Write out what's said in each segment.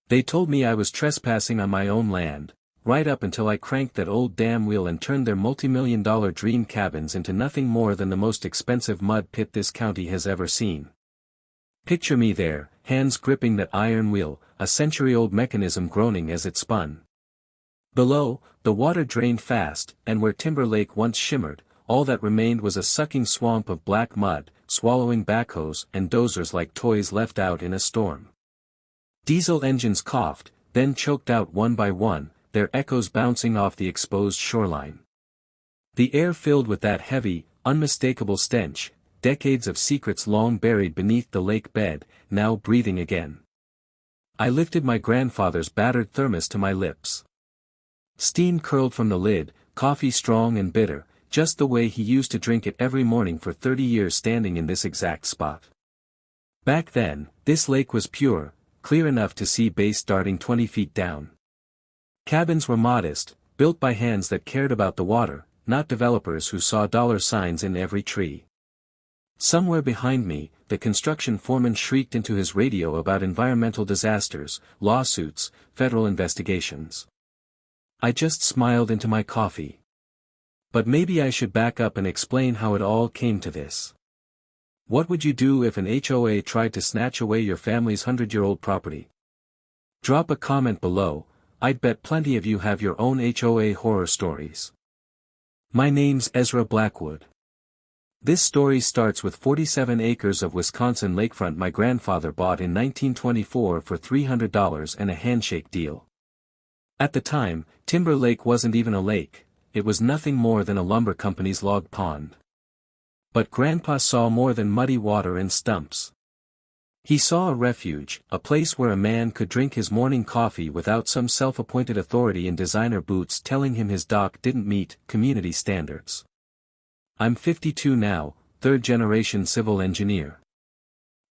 They told me I was trespassing on my own land, right up until I cranked that old damn wheel and turned their multi-million-dollar dream cabins into nothing more than the most expensive mud pit this county has ever seen. Picture me there, hands gripping that iron wheel, a century-old mechanism groaning as it spun. Below, the water drained fast, and where Timber Lake once shimmered, all that remained was a sucking swamp of black mud, swallowing backhoes and dozers like toys left out in a storm. Diesel engines coughed, then choked out one by one, their echoes bouncing off the exposed shoreline. The air filled with that heavy, unmistakable stench, decades of secrets long buried beneath the lake bed, now breathing again. I lifted my grandfather's battered thermos to my lips. Steam curled from the lid, coffee strong and bitter, just the way he used to drink it every morning for 30 years standing in this exact spot. Back then, this lake was pure, clear enough to see base darting 20 feet down. Cabins were modest, built by hands that cared about the water, not developers who saw dollar signs in every tree. Somewhere behind me, the construction foreman shrieked into his radio about environmental disasters, lawsuits, federal investigations. I just smiled into my coffee. But maybe I should back up and explain how it all came to this. What would you do if an HOA tried to snatch away your family's 100-year-old property? Drop a comment below. I'd bet plenty of you have your own HOA horror stories. My name's Ezra Blackwood. This story starts with 47 acres of Wisconsin lakefront my grandfather bought in 1924 for $300 and a handshake deal. At the time, Timber Lake wasn't even a lake, it was nothing more than a lumber company's log pond. But Grandpa saw more than muddy water and stumps. He saw a refuge, a place where a man could drink his morning coffee without some self-appointed authority in designer boots telling him his dock didn't meet community standards. I'm 52 now, third-generation civil engineer.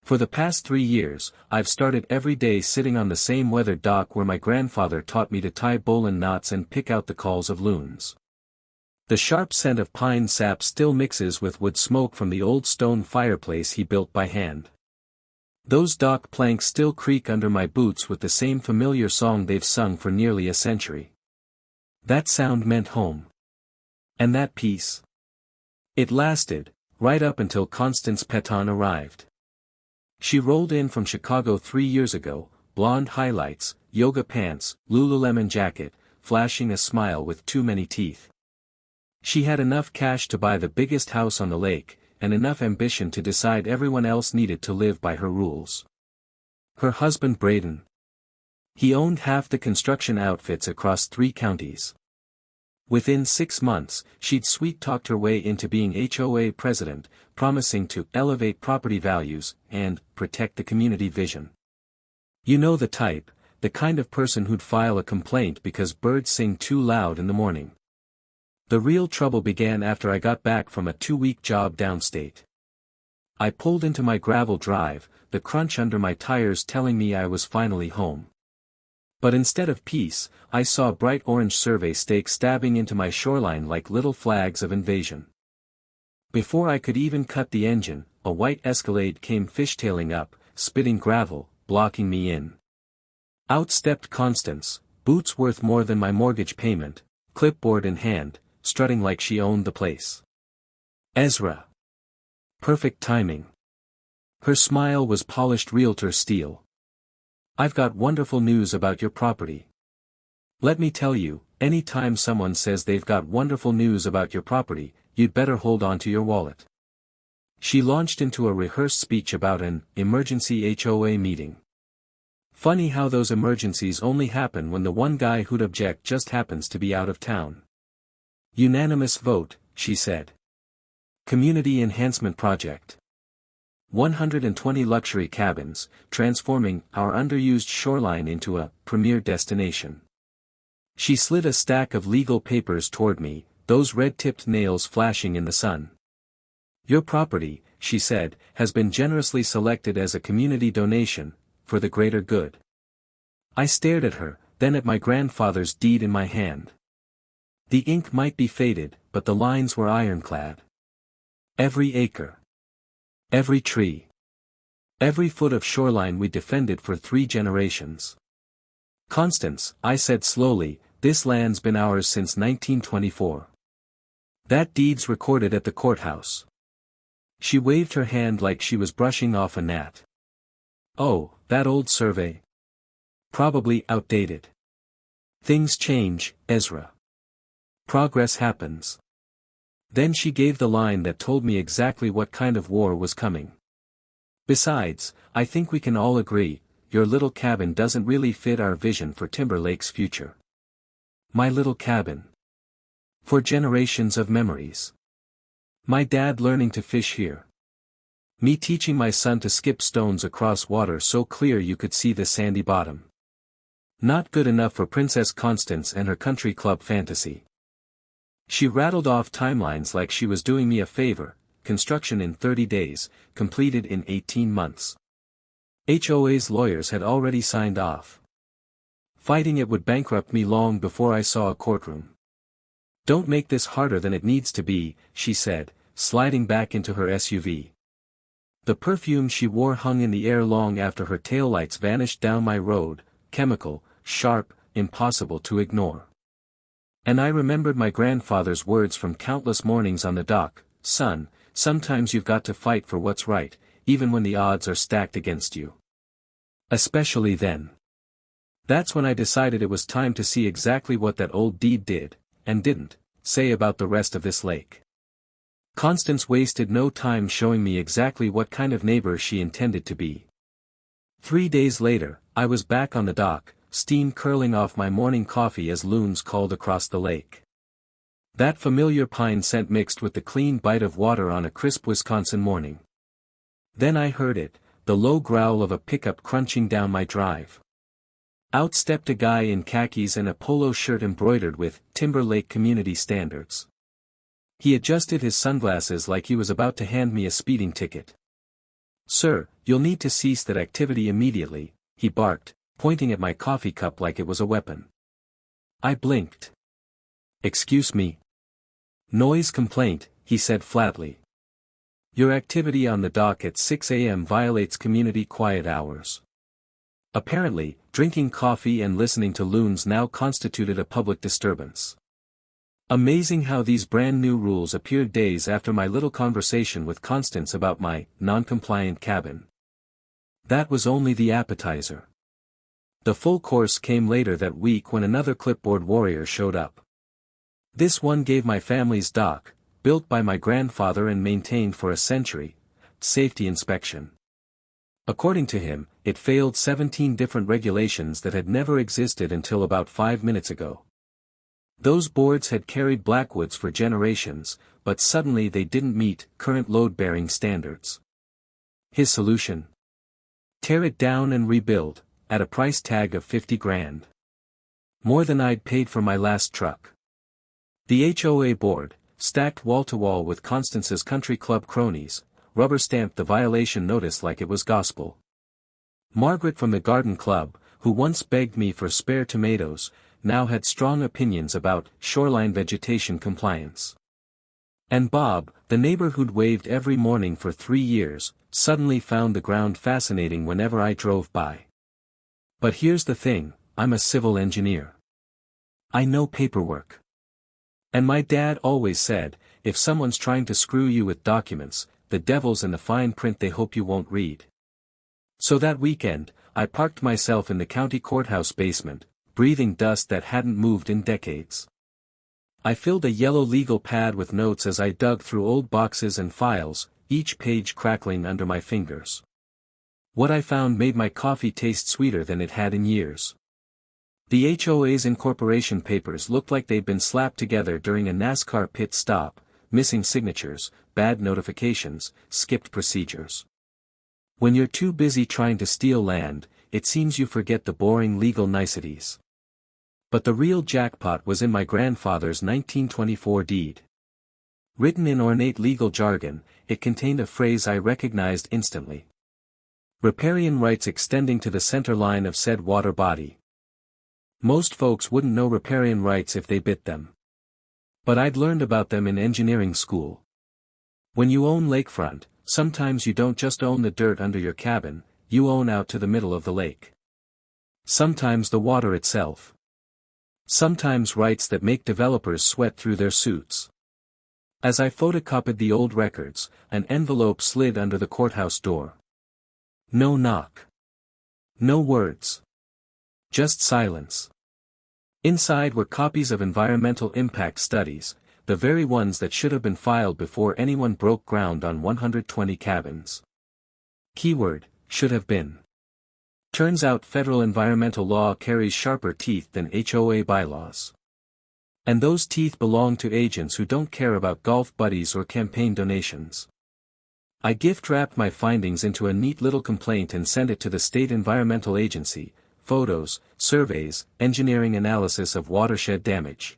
For the past 3 years, I've started every day sitting on the same weathered dock where my grandfather taught me to tie bowline knots and pick out the calls of loons. The sharp scent of pine sap still mixes with wood smoke from the old stone fireplace he built by hand. Those dock planks still creak under my boots with the same familiar song they've sung for nearly a century. That sound meant home. And that peace. It lasted, right up until Constance Petons arrived. She rolled in from Chicago 3 years ago, blonde highlights, yoga pants, Lululemon jacket, flashing a smile with too many teeth. She had enough cash to buy the biggest house on the lake, and enough ambition to decide everyone else needed to live by her rules. Her husband Braden. He owned half the construction outfits across 3 counties. Within 6 months, she'd sweet-talked her way into being HOA president, promising to elevate property values and protect the community vision. You know the type, the kind of person who'd file a complaint because birds sing too loud in the morning. The real trouble began after I got back from a 2-week job downstate. I pulled into my gravel drive, the crunch under my tires telling me I was finally home. But instead of peace, I saw bright orange survey stakes stabbing into my shoreline like little flags of invasion. Before I could even cut the engine, a white Escalade came fishtailing up, spitting gravel, blocking me in. Out stepped Constance, boots worth more than my mortgage payment, clipboard in hand, strutting like she owned the place. Ezra. Perfect timing. Her smile was polished realtor steel. I've got wonderful news about your property. Let me tell you, any time someone says they've got wonderful news about your property, you'd better hold on to your wallet. She launched into a rehearsed speech about an emergency HOA meeting. Funny how those emergencies only happen when the one guy who'd object just happens to be out of town. Unanimous vote, she said. Community Enhancement Project. 120 luxury cabins, transforming our underused shoreline into a premier destination. She slid a stack of legal papers toward me, those red-tipped nails flashing in the sun. Your property, she said, has been generously selected as a community donation, for the greater good. I stared at her, then at my grandfather's deed in my hand. The ink might be faded, but the lines were ironclad. Every acre. Every tree. Every foot of shoreline we defended for 3 generations. Constance, I said slowly, this land's been ours since 1924. That deed's recorded at the courthouse. She waved her hand like she was brushing off a gnat. Oh, that old survey. Probably outdated. Things change, Ezra. Progress happens. Then she gave the line that told me exactly what kind of war was coming. Besides, I think we can all agree, your little cabin doesn't really fit our vision for Timber Lake's future. My little cabin. For generations of memories. My dad learning to fish here. Me teaching my son to skip stones across water so clear you could see the sandy bottom. Not good enough for Princess Constance and her country club fantasy. She rattled off timelines like she was doing me a favor, construction in 30 days, completed in 18 months. HOA's lawyers had already signed off. Fighting it would bankrupt me long before I saw a courtroom. Don't make this harder than it needs to be, she said, sliding back into her SUV. The perfume she wore hung in the air long after her taillights vanished down my road, chemical, sharp, impossible to ignore. And I remembered my grandfather's words from countless mornings on the dock, son, sometimes you've got to fight for what's right, even when the odds are stacked against you. Especially then. That's when I decided it was time to see exactly what that old deed did, and didn't, say about the rest of this lake. Constance wasted no time showing me exactly what kind of neighbor she intended to be. 3 days later, I was back on the dock, steam curling off my morning coffee as loons called across the lake. That familiar pine scent mixed with the clean bite of water on a crisp Wisconsin morning. Then I heard it, the low growl of a pickup crunching down my drive. Out stepped a guy in khakis and a polo shirt embroidered with Timber Lake Community Standards. He adjusted his sunglasses like he was about to hand me a speeding ticket. Sir, you'll need to cease that activity immediately, he barked, pointing at my coffee cup like it was a weapon. I blinked. Excuse me. Noise complaint, he said flatly. Your activity on the dock at 6 a.m. violates community quiet hours. Apparently, drinking coffee and listening to loons now constituted a public disturbance. Amazing how these brand new rules appeared days after my little conversation with Constance about my non-compliant cabin. That was only the appetizer. The full course came later that week when another clipboard warrior showed up. This one gave my family's dock, built by my grandfather and maintained for a century, safety inspection. According to him, it failed 17 different regulations that had never existed until about 5 minutes ago. Those boards had carried Blackwoods for generations, but suddenly they didn't meet current load-bearing standards. His solution? Tear it down and rebuild, at a price tag of $50,000. More than I'd paid for my last truck. The HOA board, stacked wall-to-wall with Constance's country club cronies, rubber-stamped the violation notice like it was gospel. Margaret from the garden club, who once begged me for spare tomatoes, now had strong opinions about shoreline vegetation compliance. And Bob, the neighbor who'd waved every morning for 3 years, suddenly found the ground fascinating whenever I drove by. But here's the thing, I'm a civil engineer. I know paperwork. And my dad always said, if someone's trying to screw you with documents, the devil's in the fine print they hope you won't read. So that weekend, I parked myself in the county courthouse basement, breathing dust that hadn't moved in decades. I filled a yellow legal pad with notes as I dug through old boxes and files, each page crackling under my fingers. What I found made my coffee taste sweeter than it had in years. The HOA's incorporation papers looked like they'd been slapped together during a NASCAR pit stop, missing signatures, bad notifications, skipped procedures. When you're too busy trying to steal land, it seems you forget the boring legal niceties. But the real jackpot was in my grandfather's 1924 deed. Written in ornate legal jargon, it contained a phrase I recognized instantly. Riparian rights extending to the center line of said water body. Most folks wouldn't know riparian rights if they bit them. But I'd learned about them in engineering school. When you own lakefront, sometimes you don't just own the dirt under your cabin, you own out to the middle of the lake. Sometimes the water itself. Sometimes rights that make developers sweat through their suits. As I photocopied the old records, an envelope slid under the courthouse door. No knock. No words. Just silence. Inside were copies of environmental impact studies, the very ones that should have been filed before anyone broke ground on 120 cabins. Keyword, should have been. Turns out federal environmental law carries sharper teeth than HOA bylaws. And those teeth belong to agents who don't care about golf buddies or campaign donations. I gift-wrapped my findings into a neat little complaint and sent it to the state environmental agency: photos, surveys, engineering analysis of watershed damage.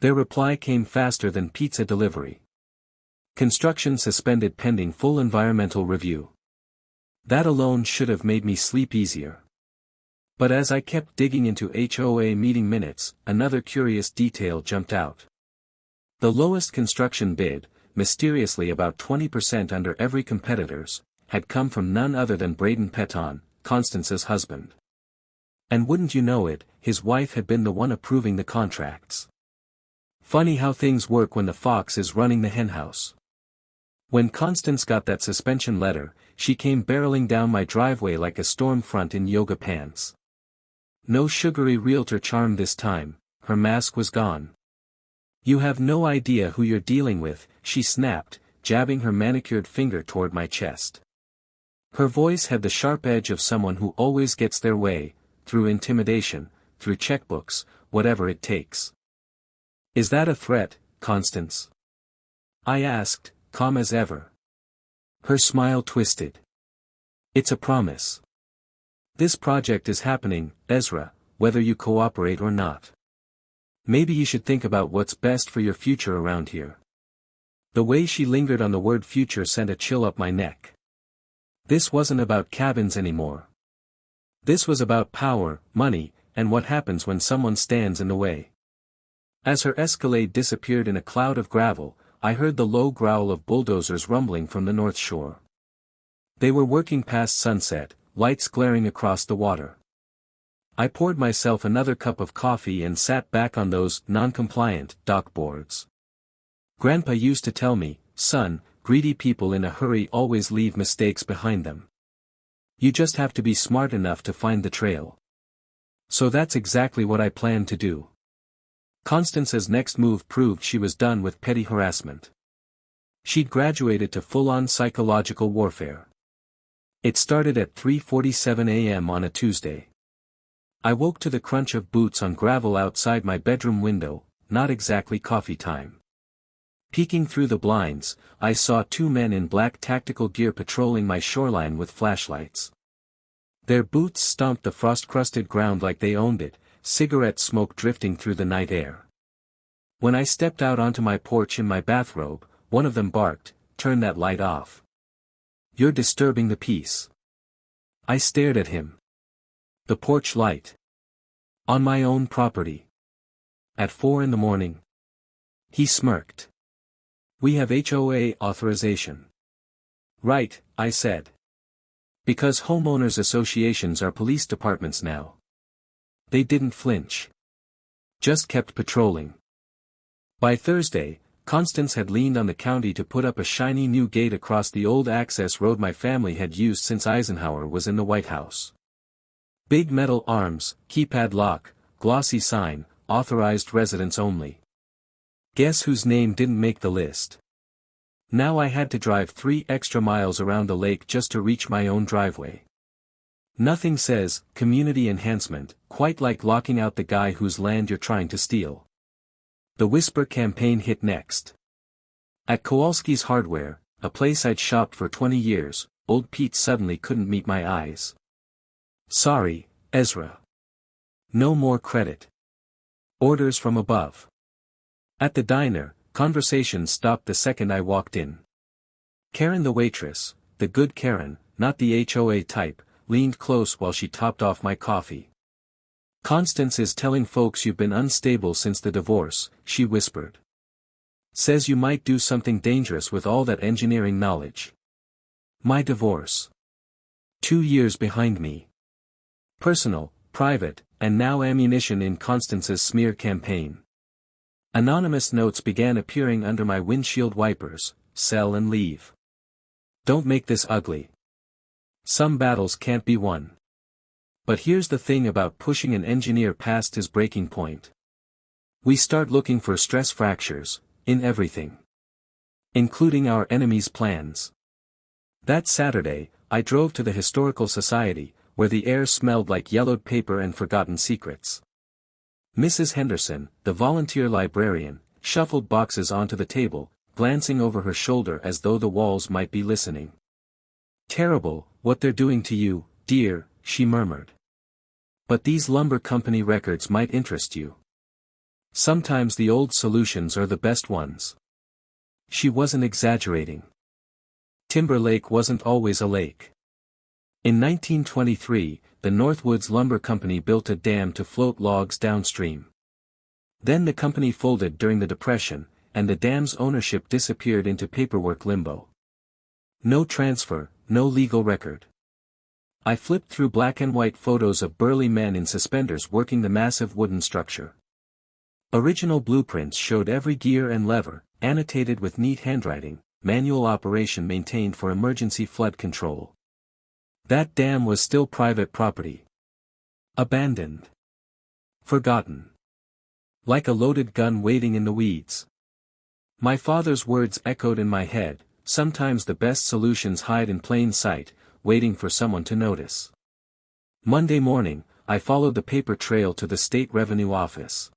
Their reply came faster than pizza delivery. Construction suspended pending full environmental review. That alone should have made me sleep easier. But as I kept digging into HOA meeting minutes, another curious detail jumped out. The lowest construction bid, mysteriously about 20% under every competitor's, had come from none other than Braden Peton, Constance's husband. And wouldn't you know it, his wife had been the one approving the contracts. Funny how things work when the fox is running the henhouse. When Constance got that suspension letter, she came barreling down my driveway like a storm front in yoga pants. No sugary realtor charm this time, her mask was gone. "You have no idea who you're dealing with," she snapped, jabbing her manicured finger toward my chest. Her voice had the sharp edge of someone who always gets their way, through intimidation, through checkbooks, whatever it takes. "Is that a threat, Constance?" I asked, calm as ever. Her smile twisted. "It's a promise. This project is happening, Ezra, whether you cooperate or not. Maybe you should think about what's best for your future around here." The way she lingered on the word future sent a chill up my neck. This wasn't about cabins anymore. This was about power, money, and what happens when someone stands in the way. As her Escalade disappeared in a cloud of gravel, I heard the low growl of bulldozers rumbling from the north shore. They were working past sunset, lights glaring across the water. I poured myself another cup of coffee and sat back on those non-compliant dock boards. Grandpa used to tell me, "Son, greedy people in a hurry always leave mistakes behind them. You just have to be smart enough to find the trail." So that's exactly what I planned to do. Constance's next move proved she was done with petty harassment. She'd graduated to full-on psychological warfare. It started at 3:47 a.m. on a Tuesday. I woke to the crunch of boots on gravel outside my bedroom window, not exactly coffee time. Peeking through the blinds, I saw two men in black tactical gear patrolling my shoreline with flashlights. Their boots stomped the frost-crusted ground like they owned it, cigarette smoke drifting through the night air. When I stepped out onto my porch in my bathrobe, one of them barked, "Turn that light off. You're disturbing the peace." I stared at him. The porch light. On my own property. At 4 in the morning. He smirked. "We have HOA authorization." "Right," I said. "Because homeowners associations are police departments now." They didn't flinch. Just kept patrolling. By Thursday, Constance had leaned on the county to put up a shiny new gate across the old access road my family had used since Eisenhower was in the White House. Big metal arms, keypad lock, glossy sign, authorized residents only. Guess whose name didn't make the list? Now I had to drive 3 extra miles around the lake just to reach my own driveway. Nothing says community enhancement quite like locking out the guy whose land you're trying to steal. The Whisper campaign hit next. At Kowalski's Hardware, a place I'd shopped for 20 years, old Pete suddenly couldn't meet my eyes. "Sorry, Ezra. No more credit. Orders from above." At the diner, conversation stopped the second I walked in. Karen the waitress, the good Karen, not the HOA type, leaned close while she topped off my coffee. "Constance is telling folks you've been unstable since the divorce," she whispered. "Says you might do something dangerous with all that engineering knowledge." My divorce. 2 years behind me. Personal Private, and now ammunition in Constance's smear campaign. Anonymous notes began appearing under my windshield wipers: sell and leave. Don't make this ugly. Some battles can't be won. But here's the thing about pushing an engineer past his breaking point. We start looking for stress fractures, in everything. Including our enemies' plans. That Saturday, I drove to the Historical Society, where the air smelled like yellowed paper and forgotten secrets. Mrs. Henderson, the volunteer librarian, shuffled boxes onto the table, glancing over her shoulder as though the walls might be listening. "Terrible, what they're doing to you, dear," she murmured. "But these lumber company records might interest you. Sometimes the old solutions are the best ones." She wasn't exaggerating. Timber Lake wasn't always a lake. In 1923, the Northwoods Lumber Company built a dam to float logs downstream. Then the company folded during the Depression, and the dam's ownership disappeared into paperwork limbo. No transfer, no legal record. I flipped through black and white photos of burly men in suspenders working the massive wooden structure. Original blueprints showed every gear and lever, annotated with neat handwriting, manual operation maintained for emergency flood control. That dam was still private property. Abandoned. Forgotten. Like a loaded gun waiting in the weeds. My father's words echoed in my head: sometimes the best solutions hide in plain sight, waiting for someone to notice. Monday morning, I followed the paper trail to the State Revenue Office.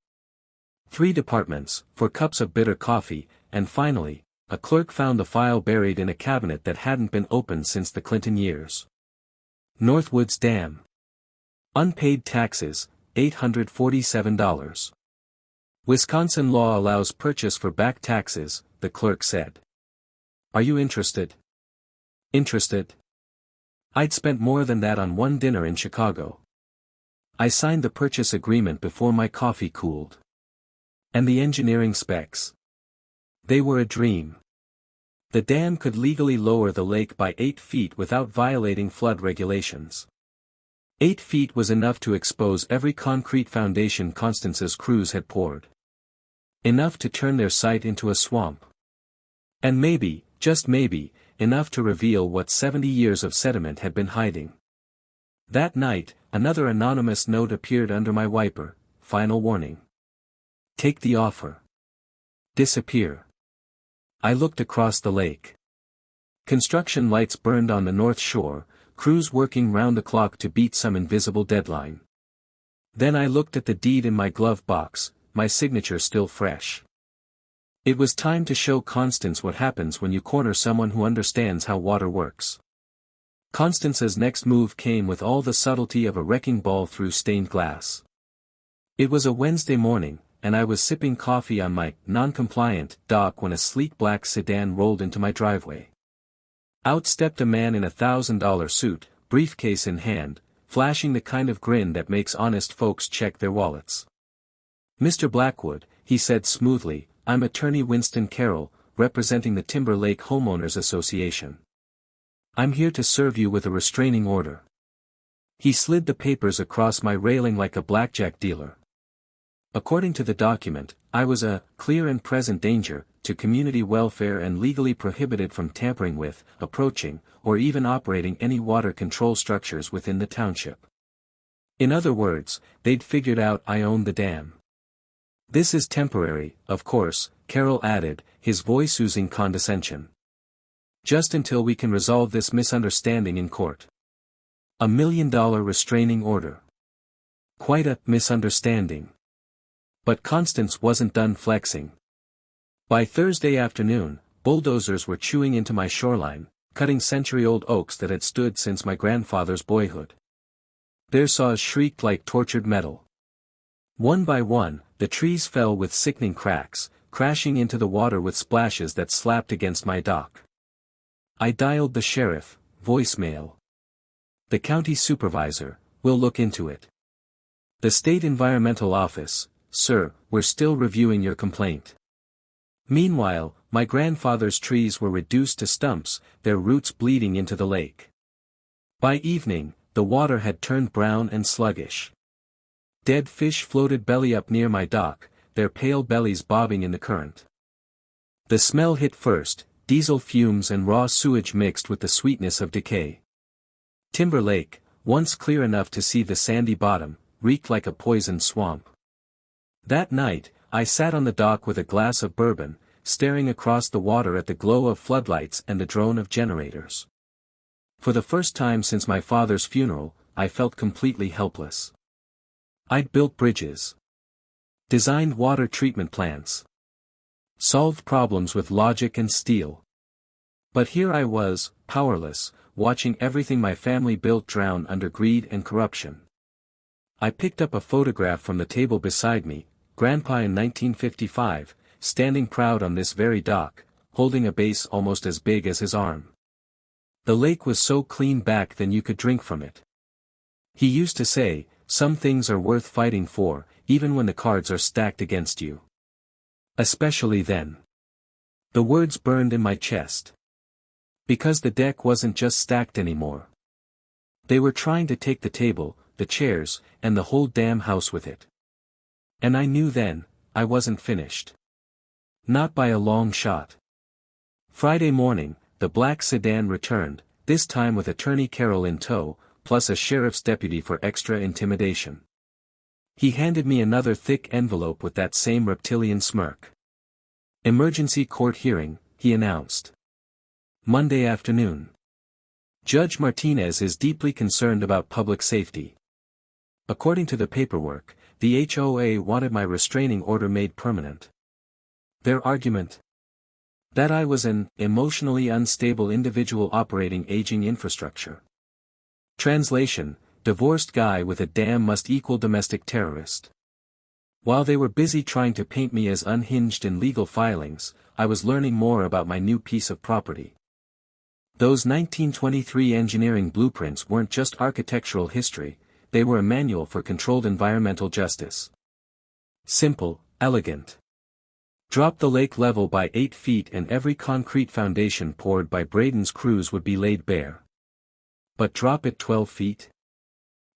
3 departments, 4 cups of bitter coffee, and finally, a clerk found the file buried in a cabinet that hadn't been opened since the Clinton years. Northwoods Dam. Unpaid taxes, $847. Wisconsin law allows purchase for back taxes, the clerk said. Are you interested? Interested? I'd spent more than that on one dinner in Chicago. I signed the purchase agreement before my coffee cooled. And the engineering specs. They were a dream. The dam could legally lower the lake by 8 feet without violating flood regulations. 8 feet was enough to expose every concrete foundation Constance's crews had poured. Enough to turn their site into a swamp. And maybe, just maybe, enough to reveal what 70 years of sediment had been hiding. That night, another anonymous note appeared under my wiper: final warning. Take the offer. Disappear. I looked across the lake. Construction lights burned on the north shore, crews working round the clock to beat some invisible deadline. Then I looked at the deed in my glove box, my signature still fresh. It was time to show Constance what happens when you corner someone who understands how water works. Constance's next move came with all the subtlety of a wrecking ball through stained glass. It was a Wednesday morning, and I was sipping coffee on my non-compliant dock when a sleek black sedan rolled into my driveway. Out stepped a man in a $1,000 suit, briefcase in hand, flashing the kind of grin that makes honest folks check their wallets. "Mr. Blackwood," he said smoothly, "I'm attorney Winston Carroll, representing the Timber Lake Homeowners Association. I'm here to serve you with a restraining order." He slid the papers across my railing like a blackjack dealer. According to the document, I was a clear and present danger to community welfare and legally prohibited from tampering with, approaching, or even operating any water control structures within the township. In other words, they'd figured out I owned the dam. "This is temporary, of course," Carroll added, his voice oozing condescension. "Just until we can resolve this misunderstanding in court. $1 million restraining order. Quite a misunderstanding." But Constance wasn't done flexing. By Thursday afternoon, bulldozers were chewing into my shoreline, cutting century-old oaks that had stood since my grandfather's boyhood. Their saws shrieked like tortured metal. One by one, the trees fell with sickening cracks, crashing into the water with splashes that slapped against my dock. I dialed the sheriff, voicemail. "The county supervisor, we'll look into it." "The state environmental office, sir, we're still reviewing your complaint." Meanwhile, my grandfather's trees were reduced to stumps, their roots bleeding into the lake. By evening, the water had turned brown and sluggish. Dead fish floated belly up near my dock, their pale bellies bobbing in the current. The smell hit first, diesel fumes and raw sewage mixed with the sweetness of decay. Timber Lake, once clear enough to see the sandy bottom, reeked like a poisoned swamp. That night, I sat on the dock with a glass of bourbon, staring across the water at the glow of floodlights and the drone of generators. For the first time since my father's funeral, I felt completely helpless. I'd built bridges, designed water treatment plants, solved problems with logic and steel. But here I was, powerless, watching everything my family built drown under greed and corruption. I picked up a photograph from the table beside me, Grandpa in 1955, standing proud on this very dock, holding a base almost as big as his arm. The lake was so clean back then you could drink from it. He used to say, some things are worth fighting for, even when the cards are stacked against you. Especially then. The words burned in my chest. Because the deck wasn't just stacked anymore. They were trying to take the table, the chairs, and the whole damn house with it. And I knew then, I wasn't finished. Not by a long shot. Friday morning, the black sedan returned, this time with Attorney Carroll in tow, plus a sheriff's deputy for extra intimidation. He handed me another thick envelope with that same reptilian smirk. Emergency court hearing, he announced. Monday afternoon. Judge Martinez is deeply concerned about public safety. According to the paperwork, the HOA wanted my restraining order made permanent. Their argument? That I was an emotionally unstable individual operating aging infrastructure. Translation: divorced guy with a dam must equal domestic terrorist. While they were busy trying to paint me as unhinged in legal filings, I was learning more about my new piece of property. Those 1923 engineering blueprints weren't just architectural history, they were a manual for controlled environmental justice. Simple, elegant. Drop the lake level by 8 feet and every concrete foundation poured by Braden's crews would be laid bare. But drop it 12 feet?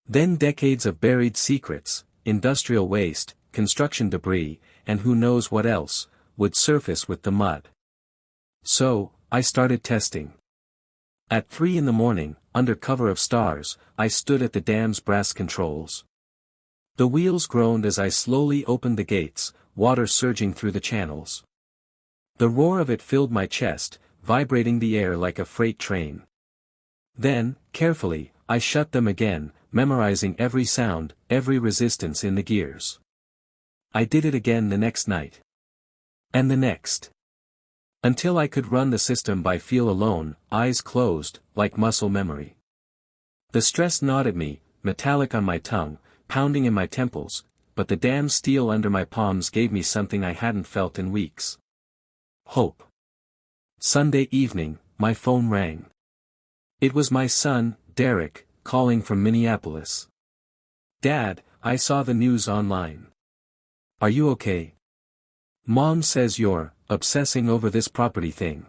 Then decades of buried secrets, industrial waste, construction debris, and who knows what else, would surface with the mud. So, I started testing. At 3 a.m, under cover of stars, I stood at the dam's brass controls. The wheels groaned as I slowly opened the gates, water surging through the channels. The roar of it filled my chest, vibrating the air like a freight train. Then, carefully, I shut them again, memorizing every sound, every resistance in the gears. I did it again the next night. And the next. Until I could run the system by feel alone, eyes closed, like muscle memory. The stress gnawed at me, metallic on my tongue, pounding in my temples, but the damn steel under my palms gave me something I hadn't felt in weeks. Hope. Sunday evening, my phone rang. It was my son, Derek, calling from Minneapolis. Dad, I saw the news online. Are you okay? Mom says you're obsessing over this property thing.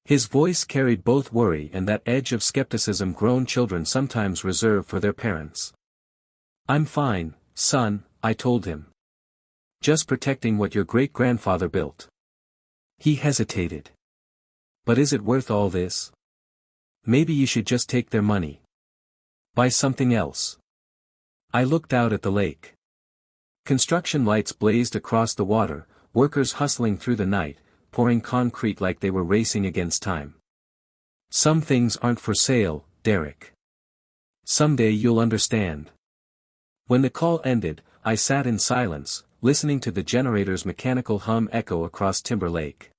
His voice carried both worry and that edge of skepticism grown children sometimes reserve for their parents. I'm fine, son, I told him. Just protecting what your great-grandfather built. He hesitated. But is it worth all this? Maybe you should just take their money. Buy something else. I looked out at the lake. Construction lights blazed across the water, workers hustling through the night, pouring concrete like they were racing against time. Some things aren't for sale, Derek. Someday you'll understand. When the call ended, I sat in silence, listening to the generator's mechanical hum echo across Timber Lake.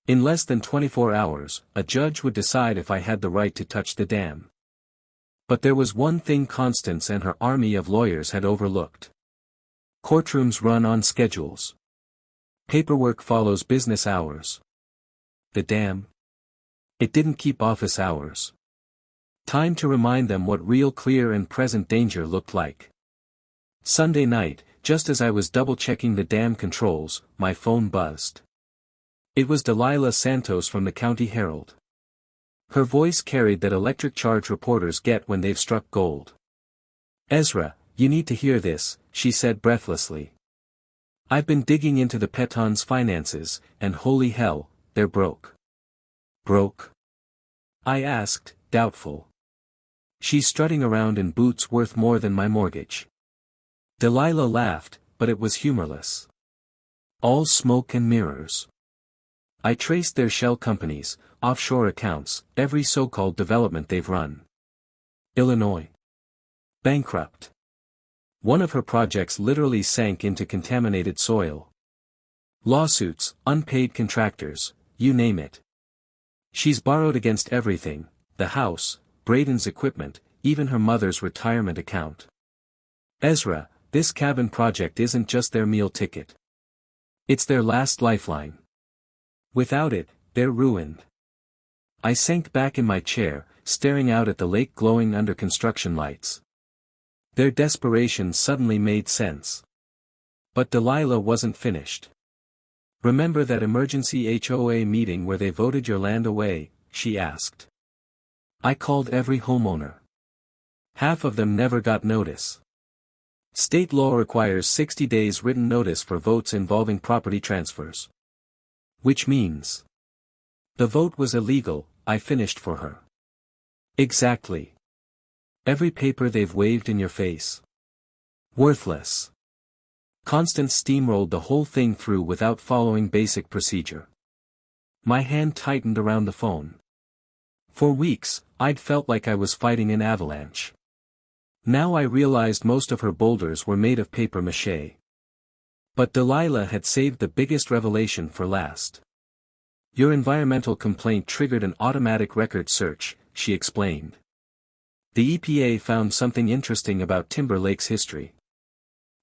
In less than 24 hours, a judge would decide if I had the right to touch the dam. But there was one thing Constance and her army of lawyers had overlooked. Courtrooms run on schedules. Paperwork follows business hours. The dam? It didn't keep office hours. Time to remind them what real clear and present danger looked like. Sunday night, just as I was double-checking the dam controls, my phone buzzed. It was Delilah Santos from the County Herald. Her voice carried that electric charge reporters get when they've struck gold. Ezra, you need to hear this, she said breathlessly. I've been digging into the Petons' finances, and holy hell, they're broke. Broke? I asked, doubtful. She's strutting around in boots worth more than my mortgage. Delilah laughed, but it was humorless. All smoke and mirrors. I traced their shell companies, offshore accounts, every so-called development they've run. Illinois. Bankrupt. One of her projects literally sank into contaminated soil. Lawsuits, unpaid contractors, you name it. She's borrowed against everything, the house, Braden's equipment, even her mother's retirement account. Ezra, this cabin project isn't just their meal ticket. It's their last lifeline. Without it, they're ruined. I sank back in my chair, staring out at the lake glowing under construction lights. Their desperation suddenly made sense. But Delilah wasn't finished. Remember that emergency HOA meeting where they voted your land away, she asked. I called every homeowner. Half of them never got notice. State law requires 60 days written notice for votes involving property transfers. Which means the vote was illegal, I finished for her. Exactly. Every paper they've waved in your face. Worthless. Constance steamrolled the whole thing through without following basic procedure. My hand tightened around the phone. For weeks, I'd felt like I was fighting an avalanche. Now I realized most of her boulders were made of paper mache. But Delilah had saved the biggest revelation for last. Your environmental complaint triggered an automatic record search, she explained. The EPA found something interesting about Timber Lake's history.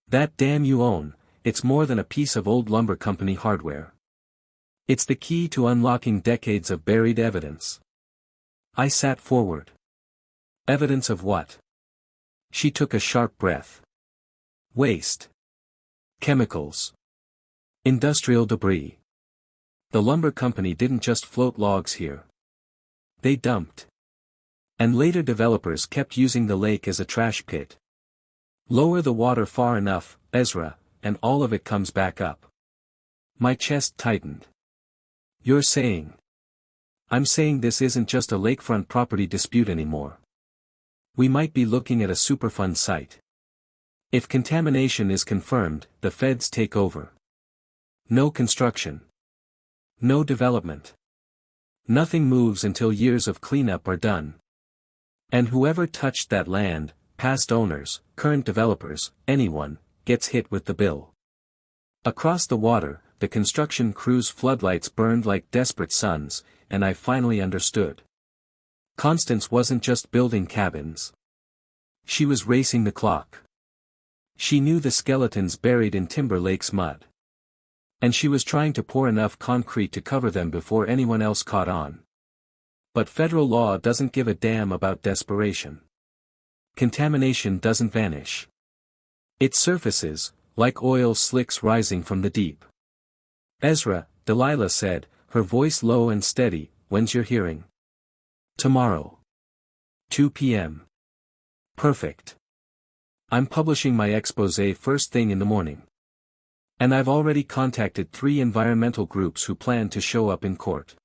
That dam you own, it's more than a piece of old lumber company hardware. It's the key to unlocking decades of buried evidence. I sat forward. Evidence of what? She took a sharp breath. Waste. Chemicals. Industrial debris. The lumber company didn't just float logs here. They dumped. And later developers kept using the lake as a trash pit. Lower the water far enough, Ezra, and all of it comes back up. My chest tightened. You're saying? I'm saying this isn't just a lakefront property dispute anymore. We might be looking at a Superfund site. If contamination is confirmed, the feds take over. No construction. No development. Nothing moves until years of cleanup are done. And whoever touched that land, past owners, current developers, anyone, gets hit with the bill. Across the water, the construction crew's floodlights burned like desperate suns, and I finally understood. Constance wasn't just building cabins. She was racing the clock. She knew the skeletons buried in Timber Lake's mud. And she was trying to pour enough concrete to cover them before anyone else caught on. But federal law doesn't give a damn about desperation. Contamination doesn't vanish. It surfaces, like oil slicks rising from the deep. Ezra, Delilah said, her voice low and steady, when's your hearing? Tomorrow. 2 p.m. Perfect. I'm publishing my exposé first thing in the morning. And I've already contacted 3 environmental groups who plan to show up in court.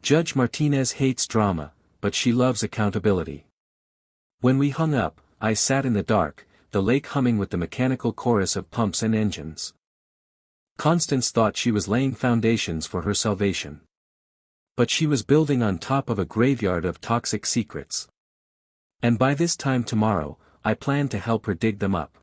Judge Martinez hates drama, but she loves accountability. When we hung up, I sat in the dark, the lake humming with the mechanical chorus of pumps and engines. Constance thought she was laying foundations for her salvation. But she was building on top of a graveyard of toxic secrets. And by this time tomorrow, I planned to help her dig them up.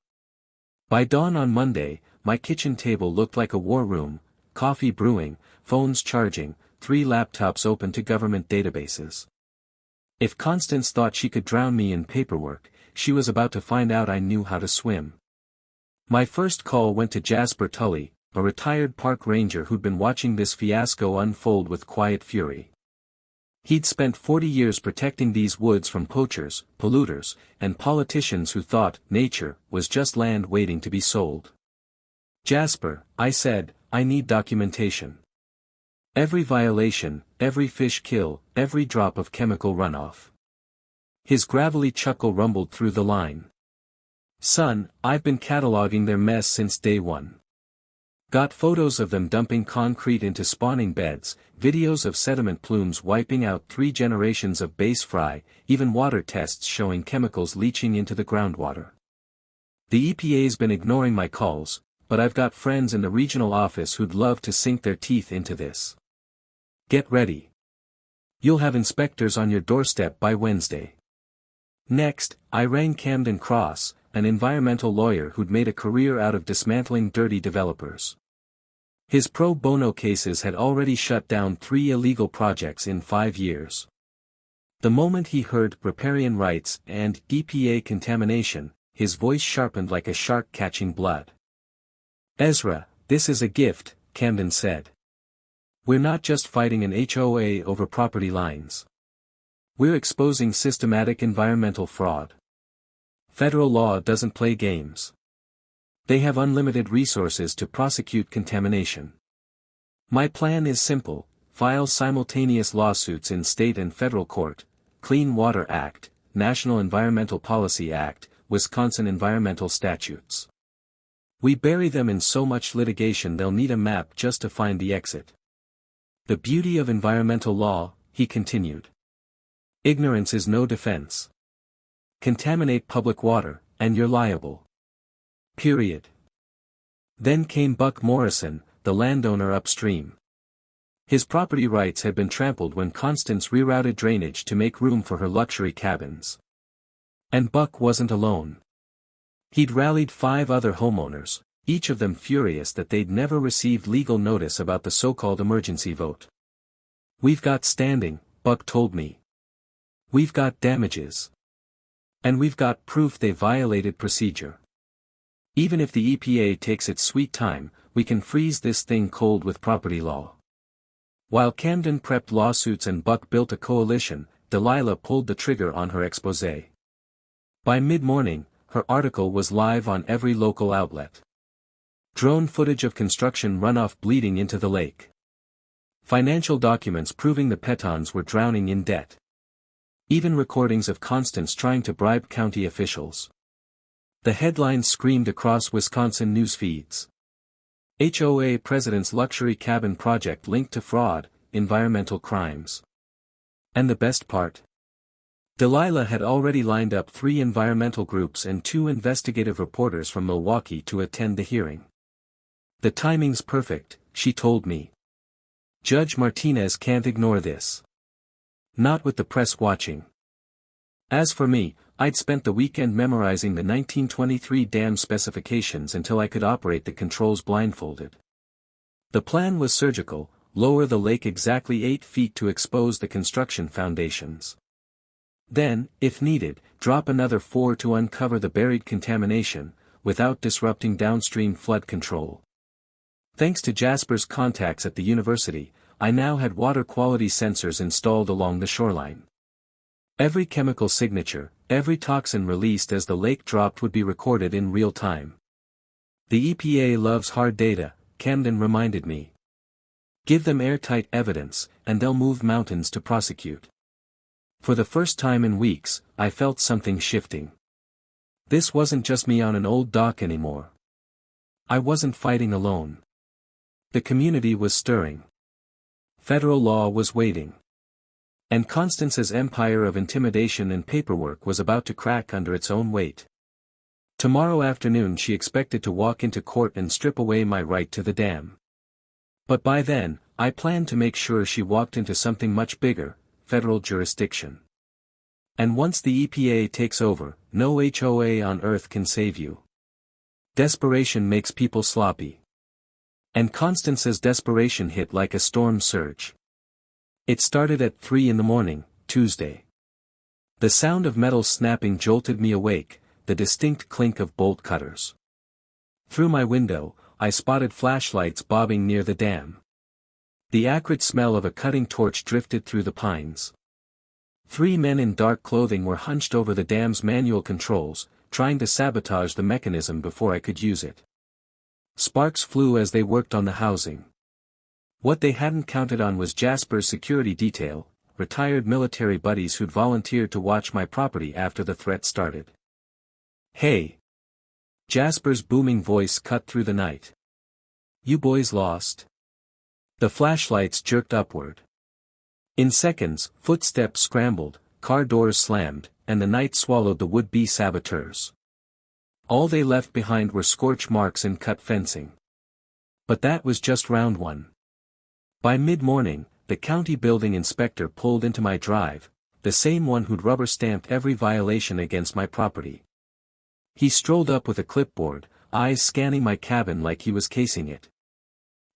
By dawn on Monday, my kitchen table looked like a war room, coffee brewing, phones charging, 3 laptops open to government databases. If Constance thought she could drown me in paperwork, she was about to find out I knew how to swim. My first call went to Jasper Tully, a retired park ranger who'd been watching this fiasco unfold with quiet fury. He'd spent 40 years protecting these woods from poachers, polluters, and politicians who thought nature was just land waiting to be sold. Jasper, I said, I need documentation. Every violation, every fish kill, every drop of chemical runoff. His gravelly chuckle rumbled through the line. Son, I've been cataloging their mess since day one. Got photos of them dumping concrete into spawning beds, videos of sediment plumes wiping out 3 generations of base fry, even water tests showing chemicals leaching into the groundwater. The EPA's been ignoring my calls, but I've got friends in the regional office who'd love to sink their teeth into this. Get ready. You'll have inspectors on your doorstep by Wednesday. Next, I rang Camden Cross, an environmental lawyer who'd made a career out of dismantling dirty developers. His pro bono cases had already shut down 3 illegal projects in 5 years. The moment he heard riparian rights and EPA contamination, his voice sharpened like a shark catching blood. Ezra, this is a gift, Camden said. We're not just fighting an HOA over property lines. We're exposing systematic environmental fraud. Federal law doesn't play games. They have unlimited resources to prosecute contamination. My plan is simple: file simultaneous lawsuits in state and federal court, Clean Water Act, National Environmental Policy Act, Wisconsin environmental statutes. We bury them in so much litigation they'll need a map just to find the exit. The beauty of environmental law, he continued. Ignorance is no defense. Contaminate public water, and you're liable. Period. Then came Buck Morrison, the landowner upstream. His property rights had been trampled when Constance rerouted drainage to make room for her luxury cabins. And Buck wasn't alone. He'd rallied 5 other homeowners, each of them furious that they'd never received legal notice about the so-called emergency vote. We've got standing, Buck told me. We've got damages. And we've got proof they violated procedure. Even if the EPA takes its sweet time, we can freeze this thing cold with property law. While Camden prepped lawsuits and Buck built a coalition, Delilah pulled the trigger on her exposé. By mid-morning, her article was live on every local outlet. Drone footage of construction runoff bleeding into the lake. Financial documents proving the Petons were drowning in debt. Even recordings of Constance trying to bribe county officials. The headlines screamed across Wisconsin news feeds. HOA president's luxury cabin project linked to fraud, environmental crimes. And the best part? Delilah had already lined up 3 environmental groups and 2 investigative reporters from Milwaukee to attend the hearing. The timing's perfect, she told me. Judge Martinez can't ignore this. Not with the press watching. As for me, I'd spent the weekend memorizing the 1923 dam specifications until I could operate the controls blindfolded. The plan was surgical: lower the lake exactly 8 feet to expose the construction foundations. Then, if needed, drop another 4 to uncover the buried contamination, without disrupting downstream flood control. Thanks to Jasper's contacts at the university, I now had water quality sensors installed along the shoreline. Every chemical signature, every toxin released as the lake dropped would be recorded in real time. The EPA loves hard data, Camden reminded me. Give them airtight evidence, and they'll move mountains to prosecute. For the first time in weeks, I felt something shifting. This wasn't just me on an old dock anymore. I wasn't fighting alone. The community was stirring. Federal law was waiting. And Constance's empire of intimidation and paperwork was about to crack under its own weight. Tomorrow afternoon she expected to walk into court and strip away my right to the dam. But by then, I planned to make sure she walked into something much bigger: federal jurisdiction. And once the EPA takes over, no HOA on earth can save you. Desperation makes people sloppy. And Constance's desperation hit like a storm surge. It started at 3 a.m, Tuesday. The sound of metal snapping jolted me awake, the distinct clink of bolt cutters. Through my window, I spotted flashlights bobbing near the dam. The acrid smell of a cutting torch drifted through the pines. 3 men in dark clothing were hunched over the dam's manual controls, trying to sabotage the mechanism before I could use it. Sparks flew as they worked on the housing. What they hadn't counted on was Jasper's security detail, retired military buddies who'd volunteered to watch my property after the threat started. "Hey! Jasper's booming voice cut through the night. You boys lost? The flashlights jerked upward. In seconds, footsteps scrambled, car doors slammed, and the night swallowed the would-be saboteurs. All they left behind were scorch marks and cut fencing. But that was just round one. By mid-morning, the county building inspector pulled into my drive, the same one who'd rubber-stamped every violation against my property. He strolled up with a clipboard, eyes scanning my cabin like he was casing it.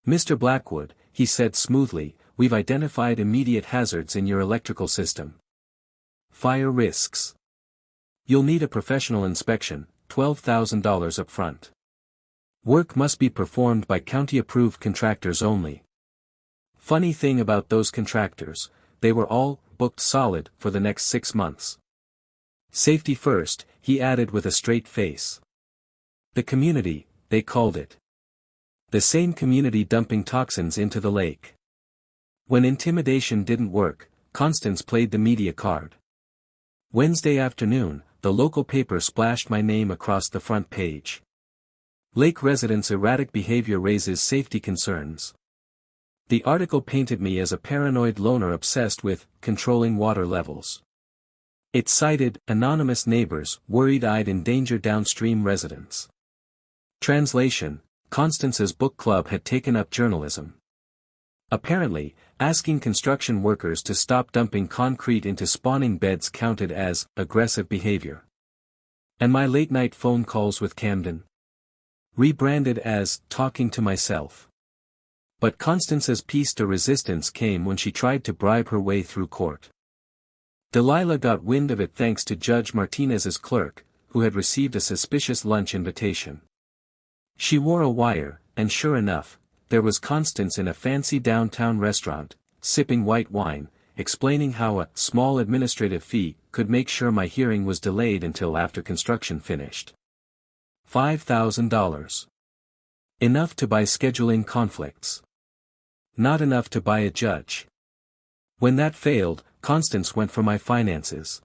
Mr. Blackwood, he said smoothly, we've identified immediate hazards in your electrical system. Fire risks. You'll need a professional inspection, $12,000 up front. Work must be performed by county-approved contractors only. Funny thing about those contractors, they were all booked solid for the next 6 months. Safety first, he added with a straight face. The community, they called it. The same community dumping toxins into the lake. When intimidation didn't work, Constance played the media card. Wednesday afternoon, the local paper splashed my name across the front page. Lake residents' erratic behavior raises safety concerns. The article painted me as a paranoid loner obsessed with controlling water levels. It cited anonymous neighbors worried I'd endanger downstream residents. Translation: Constance's book club had taken up journalism. Apparently, asking construction workers to stop dumping concrete into spawning beds counted as aggressive behavior. And my late-night phone calls with Camden? Rebranded as talking to myself. But Constance's piece de resistance came when she tried to bribe her way through court. Delilah got wind of it thanks to Judge Martinez's clerk, who had received a suspicious lunch invitation. She wore a wire, and sure enough, there was Constance in a fancy downtown restaurant, sipping white wine, explaining how a small administrative fee could make sure my hearing was delayed until after construction finished. $5,000. Enough to buy scheduling conflicts. Not enough to buy a judge. When that failed, Constance went for my finances.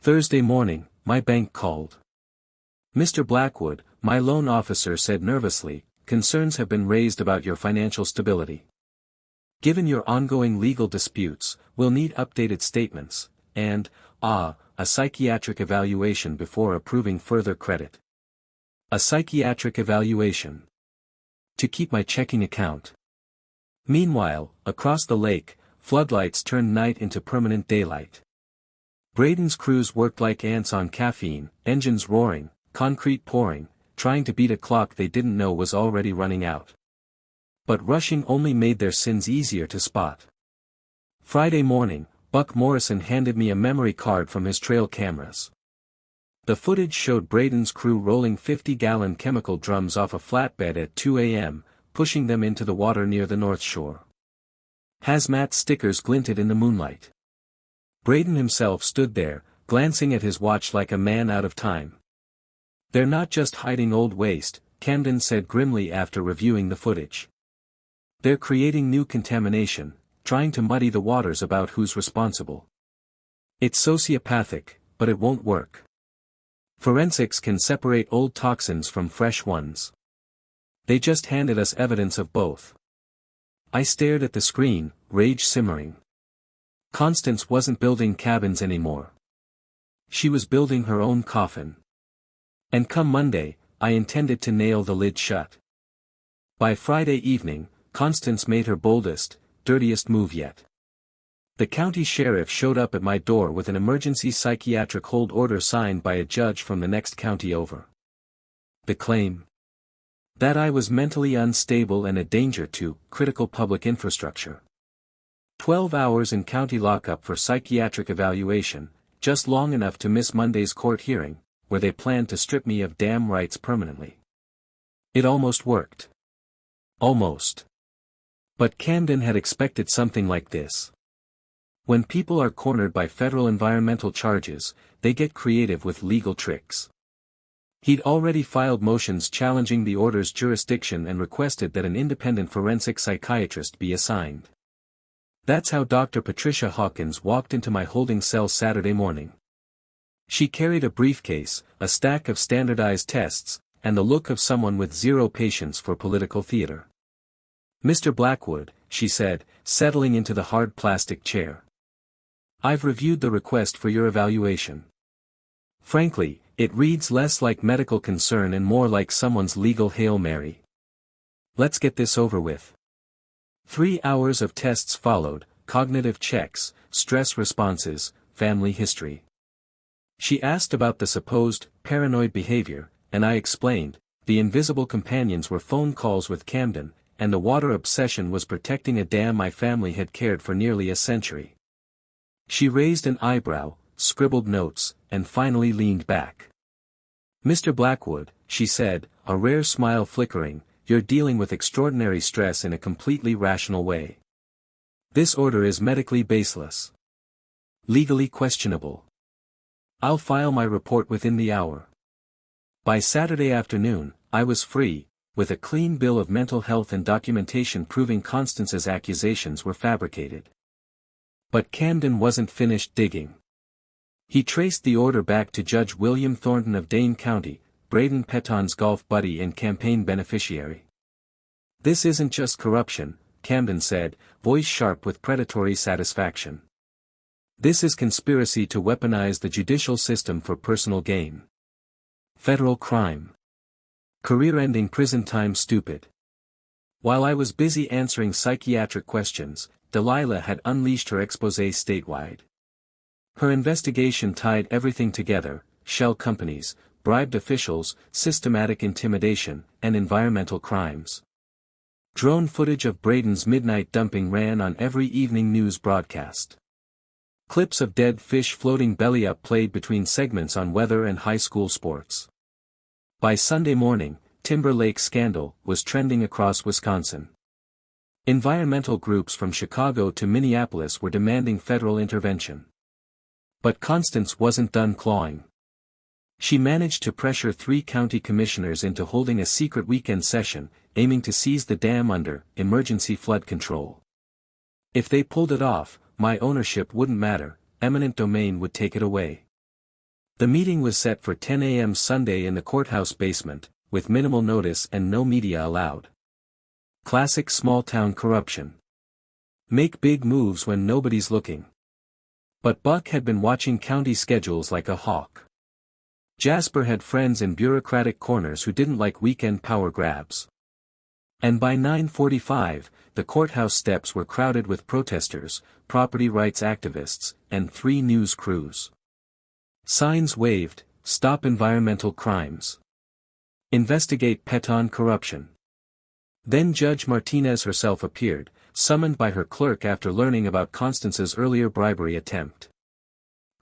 Thursday morning, my bank called. Mr. Blackwood, my loan officer said nervously, concerns have been raised about your financial stability. Given your ongoing legal disputes, we'll need updated statements, and, a psychiatric evaluation before approving further credit. A psychiatric evaluation. To keep my checking account. Meanwhile, across the lake, floodlights turned night into permanent daylight. Braden's crews worked like ants on caffeine, engines roaring, concrete pouring, trying to beat a clock they didn't know was already running out. But rushing only made their sins easier to spot. Friday morning, Buck Morrison handed me a memory card from his trail cameras. The footage showed Braden's crew rolling 50-gallon chemical drums off a flatbed at 2 a.m., pushing them into the water near the North Shore. Hazmat stickers glinted in the moonlight. Braden himself stood there, glancing at his watch like a man out of time. They're not just hiding old waste, Camden said grimly after reviewing the footage. They're creating new contamination, trying to muddy the waters about who's responsible. It's sociopathic, but it won't work. Forensics can separate old toxins from fresh ones. They just handed us evidence of both. I stared at the screen, rage simmering. Constance wasn't building cabins anymore. She was building her own coffin. And come Monday, I intended to nail the lid shut. By Friday evening, Constance made her boldest, dirtiest move yet. The county sheriff showed up at my door with an emergency psychiatric hold order signed by a judge from the next county over. The claim? That I was mentally unstable and a danger to critical public infrastructure. 12 hours in county lockup for psychiatric evaluation, just long enough to miss Monday's court hearing, where they planned to strip me of damn rights permanently. It almost worked. Almost. But Camden had expected something like this. When people are cornered by federal environmental charges, they get creative with legal tricks. He'd already filed motions challenging the order's jurisdiction and requested that an independent forensic psychiatrist be assigned. That's how Dr. Patricia Hawkins walked into my holding cell Saturday morning. She carried a briefcase, a stack of standardized tests, and the look of someone with zero patience for political theater. "Mr. Blackwood," she said, settling into the hard plastic chair. "I've reviewed the request for your evaluation. Frankly, it reads less like medical concern and more like someone's legal Hail Mary. Let's get this over with." 3 hours of tests followed, cognitive checks, stress responses, family history. She asked about the supposed paranoid behavior, and I explained. The invisible companions were phone calls with Camden, and the water obsession was protecting a dam my family had cared for nearly a century. She raised an eyebrow, scribbled notes, and finally leaned back. "Mr. Blackwood," she said, a rare smile flickering, "you're dealing with extraordinary stress in a completely rational way. This order is medically baseless. Legally questionable. I'll file my report within the hour." By Saturday afternoon, I was free, with a clean bill of mental health and documentation proving Constance's accusations were fabricated. But Camden wasn't finished digging. He traced the order back to Judge William Thornton of Dane County, Braden Petons' golf buddy and campaign beneficiary. "This isn't just corruption," Camden said, voice sharp with predatory satisfaction. "This is conspiracy to weaponize the judicial system for personal gain. Federal crime. Career-ending prison time stupid." While I was busy answering psychiatric questions, Delilah had unleashed her exposé statewide. Her investigation tied everything together: shell companies, bribed officials, systematic intimidation, and environmental crimes. Drone footage of Braden's midnight dumping ran on every evening news broadcast. Clips of dead fish floating belly up played between segments on weather and high school sports. By Sunday morning, Timber Lake scandal was trending across Wisconsin. Environmental groups from Chicago to Minneapolis were demanding federal intervention. But Constance wasn't done clawing. She managed to pressure 3 county commissioners into holding a secret weekend session, aiming to seize the dam under emergency flood control. If they pulled it off, my ownership wouldn't matter, eminent domain would take it away. The meeting was set for 10 a.m. Sunday in the courthouse basement, with minimal notice and no media allowed. Classic small-town corruption. Make big moves when nobody's looking. But Buck had been watching county schedules like a hawk. Jasper had friends in bureaucratic corners who didn't like weekend power grabs. And by 9:45, the courthouse steps were crowded with protesters, property rights activists, and 3 news crews. Signs waved, "Stop environmental crimes. Investigate Peton corruption." Then Judge Martinez herself appeared, summoned by her clerk after learning about Constance's earlier bribery attempt.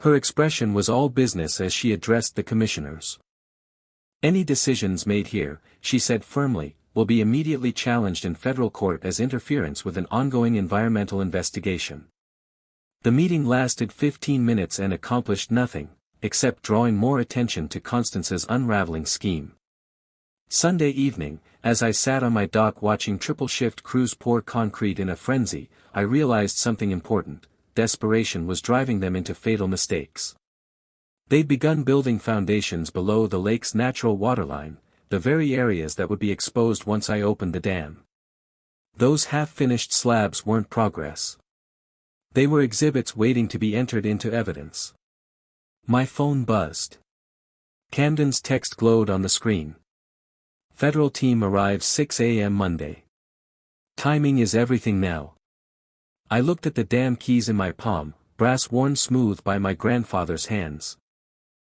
Her expression was all business as she addressed the commissioners. "Any decisions made here," she said firmly, "will be immediately challenged in federal court as interference with an ongoing environmental investigation." The meeting lasted 15 minutes and accomplished nothing, except drawing more attention to Constance's unraveling scheme. Sunday evening, as I sat on my dock watching triple-shift crews pour concrete in a frenzy, I realized something important: desperation was driving them into fatal mistakes. They'd begun building foundations below the lake's natural waterline, the very areas that would be exposed once I opened the dam. Those half-finished slabs weren't progress. They were exhibits waiting to be entered into evidence. My phone buzzed. Camden's text glowed on the screen. "Federal team arrives 6 a.m. Monday. Timing is everything now." I looked at the dam keys in my palm, brass worn smooth by my grandfather's hands.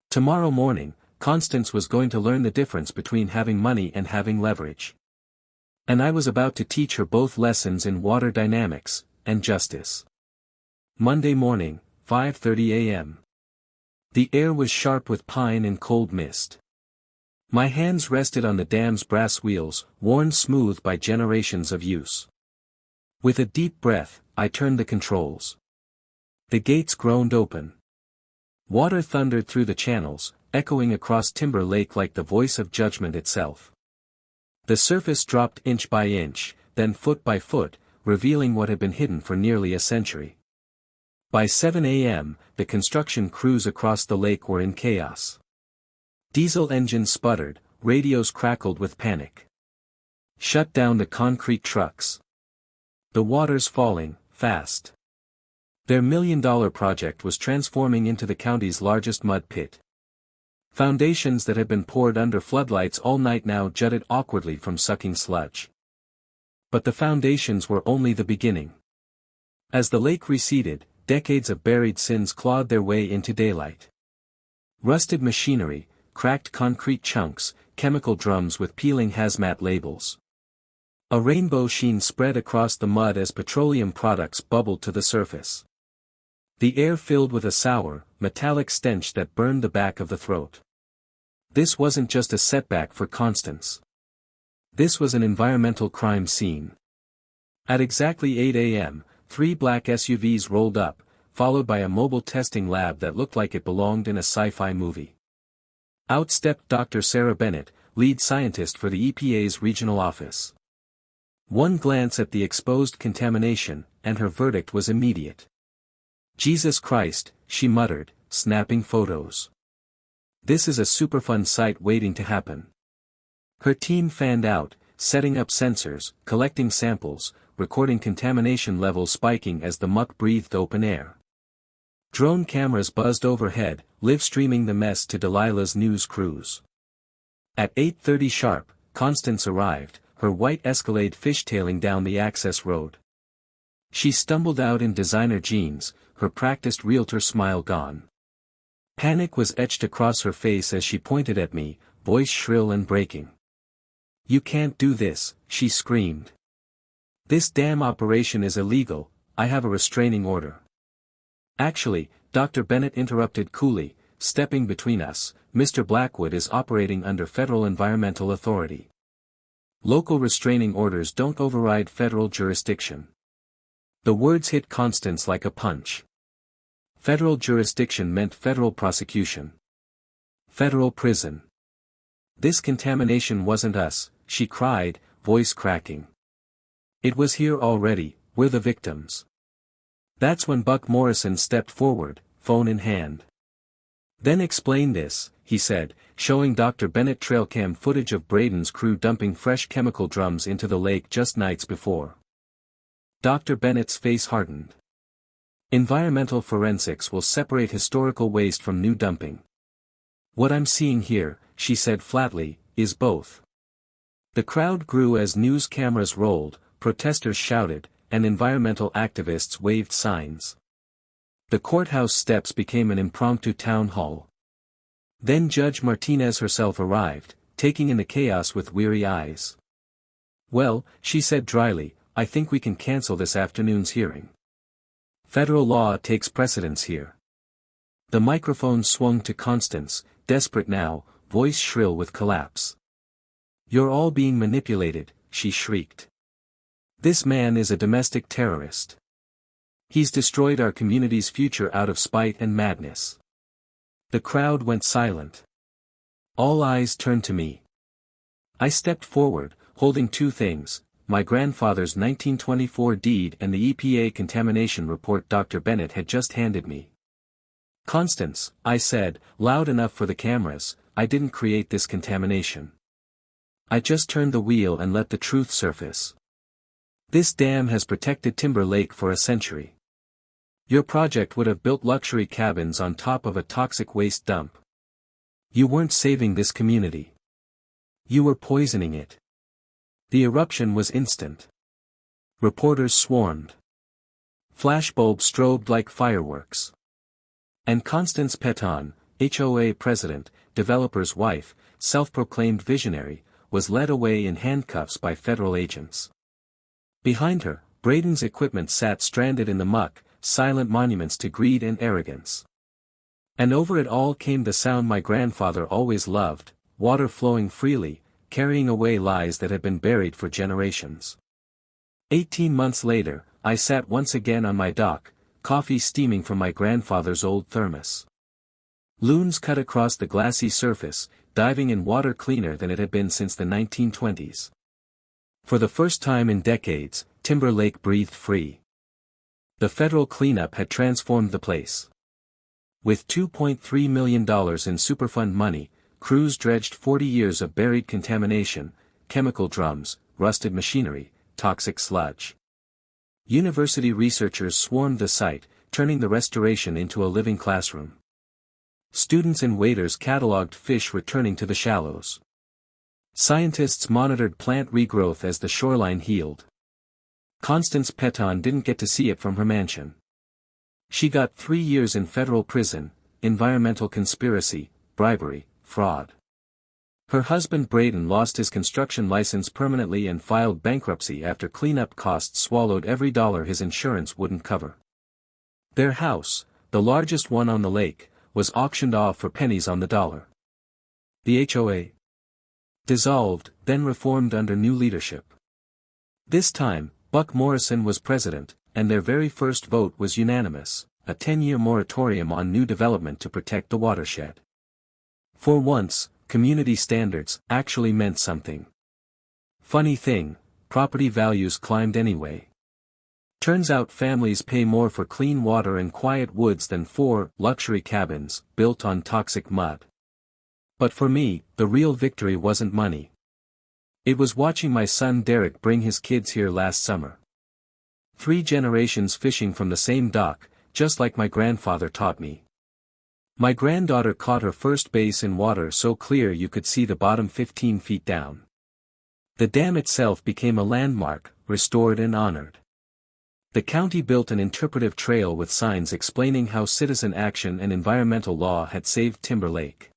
Tomorrow morning, Constance was going to learn the difference between having money and having leverage. And I was about to teach her both lessons in water dynamics and justice. Monday morning, 5:30 a.m. The air was sharp with pine and cold mist. My hands rested on the dam's brass wheels, worn smooth by generations of use. With a deep breath, I turned the controls. The gates groaned open. Water thundered through the channels, echoing across Timber Lake like the voice of judgment itself. The surface dropped inch by inch, then foot by foot, revealing what had been hidden for nearly a century. By 7 a.m., the construction crews across the lake were in chaos. Diesel engines sputtered, radios crackled with panic. Shut down the concrete trucks. The water's falling, fast. Their million-dollar project was transforming into the county's largest mud pit. Foundations that had been poured under floodlights all night now jutted awkwardly from sucking sludge. But the foundations were only the beginning. As the lake receded, decades of buried sins clawed their way into daylight. Rusted machinery, cracked concrete chunks, chemical drums with peeling hazmat labels. A rainbow sheen spread across the mud as petroleum products bubbled to the surface. The air filled with a sour, metallic stench that burned the back of the throat. This wasn't just a setback for Constance. This was an environmental crime scene. At exactly 8 a.m., 3 black SUVs rolled up, followed by a mobile testing lab that looked like it belonged in a sci-fi movie. Out stepped Dr. Sarah Bennett, lead scientist for the EPA's regional office. One glance at the exposed contamination, and her verdict was immediate. "Jesus Christ," she muttered, snapping photos. "This is a Superfund site waiting to happen." Her team fanned out, setting up sensors, collecting samples, recording contamination levels spiking as the muck breathed open air. Drone cameras buzzed overhead, live-streaming the mess to Delilah's news crews. At 8:30 sharp, Constance arrived, her white Escalade fishtailing down the access road. She stumbled out in designer jeans, her practiced realtor smile gone. Panic was etched across her face as she pointed at me, voice shrill and breaking. "You can't do this," she screamed. "This damn operation is illegal, I have a restraining order." "Actually," Dr. Bennett interrupted coolly, stepping between us, "Mr. Blackwood is operating under federal environmental authority. Local restraining orders don't override federal jurisdiction." The words hit Constance like a punch. Federal jurisdiction meant federal prosecution. Federal prison. "This contamination wasn't us," she cried, voice cracking. "It was here already, we're the victims." That's when Buck Morrison stepped forward, phone in hand. "Then explain this," he said, showing Dr. Bennett trailcam footage of Braden's crew dumping fresh chemical drums into the lake just nights before. Dr. Bennett's face hardened. "Environmental forensics will separate historical waste from new dumping. What I'm seeing here," she said flatly, "is both." The crowd grew as news cameras rolled, protesters shouted, and environmental activists waved signs. The courthouse steps became an impromptu town hall. Then Judge Martinez herself arrived, taking in the chaos with weary eyes. "Well," she said dryly, "I think we can cancel this afternoon's hearing. Federal law takes precedence here." The microphone swung to Constance, desperate now, voice shrill with collapse. "You're all being manipulated," she shrieked. "This man is a domestic terrorist. He's destroyed our community's future out of spite and madness." The crowd went silent. All eyes turned to me. I stepped forward, holding two things, my grandfather's 1924 deed and the EPA contamination report Dr. Bennett had just handed me. "Constance," I said, loud enough for the cameras, "I didn't create this contamination. I just turned the wheel and let the truth surface. This dam has protected Timber Lake for a century. Your project would have built luxury cabins on top of a toxic waste dump. You weren't saving this community. You were poisoning it." The eruption was instant. Reporters swarmed. Flashbulbs strobed like fireworks. And Constance Petons, HOA president, developer's wife, self-proclaimed visionary, was led away in handcuffs by federal agents. Behind her, Braden's equipment sat stranded in the muck, silent monuments to greed and arrogance. And over it all came the sound my grandfather always loved, water flowing freely, carrying away lies that had been buried for generations. 18 months later, I sat once again on my dock, coffee steaming from my grandfather's old thermos. Loons cut across the glassy surface, diving in water cleaner than it had been since the 1920s. For the first time in decades, Timber Lake breathed free. The federal cleanup had transformed the place. With $2.3 million in Superfund money, crews dredged 40 years of buried contamination, chemical drums, rusted machinery, toxic sludge. University researchers swarmed the site, turning the restoration into a living classroom. Students and waiters cataloged fish returning to the shallows. Scientists monitored plant regrowth as the shoreline healed. Constance Petons didn't get to see it from her mansion. She got 3 years in federal prison, environmental conspiracy, bribery, fraud. Her husband Braden lost his construction license permanently and filed bankruptcy after cleanup costs swallowed every dollar his insurance wouldn't cover. Their house, the largest one on the lake, was auctioned off for pennies on the dollar. The HOA dissolved, then reformed under new leadership. This time, Buck Morrison was president, and their very first vote was unanimous, a 10-year moratorium on new development to protect the watershed. For once, community standards actually meant something. Funny thing, property values climbed anyway. Turns out families pay more for clean water and quiet woods than for luxury cabins built on toxic mud. But for me, the real victory wasn't money. It was watching my son Derek bring his kids here last summer. 3 generations fishing from the same dock, just like my grandfather taught me. My granddaughter caught her first bass in water so clear you could see the bottom 15 feet down. The dam itself became a landmark, restored and honored. The county built an interpretive trail with signs explaining how citizen action and environmental law had saved Timber Lake.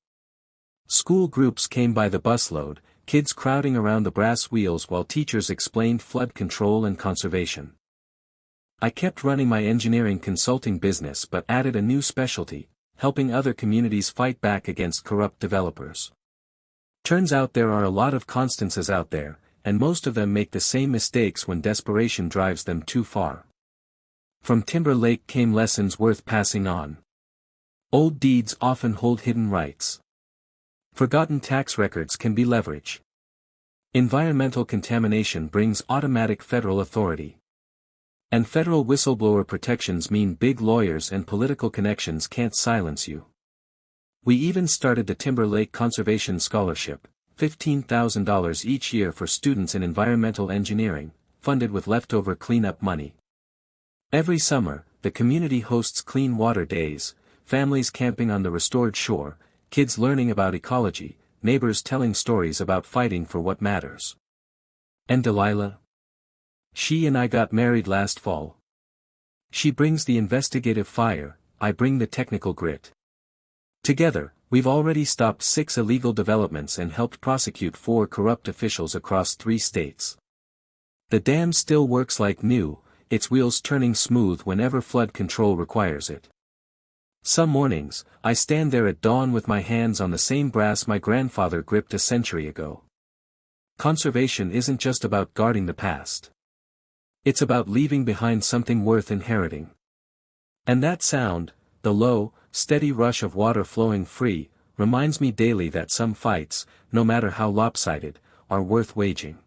School groups came by the busload, kids crowding around the brass wheels while teachers explained flood control and conservation. I kept running my engineering consulting business but added a new specialty, helping other communities fight back against corrupt developers. Turns out there are a lot of Constances out there, and most of them make the same mistakes when desperation drives them too far. From Timber Lake came lessons worth passing on. Old deeds often hold hidden rights. Forgotten tax records can be leverage. Environmental contamination brings automatic federal authority. And federal whistleblower protections mean big lawyers and political connections can't silence you. We even started the Timber Lake Conservation Scholarship, $15,000 each year for students in environmental engineering, funded with leftover cleanup money. Every summer, the community hosts clean water days, families camping on the restored shore, kids learning about ecology, neighbors telling stories about fighting for what matters. And Delilah? She and I got married last fall. She brings the investigative fire, I bring the technical grit. Together, we've already stopped 6 illegal developments and helped prosecute 4 corrupt officials across 3 states. The dam still works like new, its wheels turning smooth whenever flood control requires it. Some mornings, I stand there at dawn with my hands on the same brass my grandfather gripped a century ago. Conservation isn't just about guarding the past. It's about leaving behind something worth inheriting. And that sound, the low, steady rush of water flowing free, reminds me daily that some fights, no matter how lopsided, are worth waging.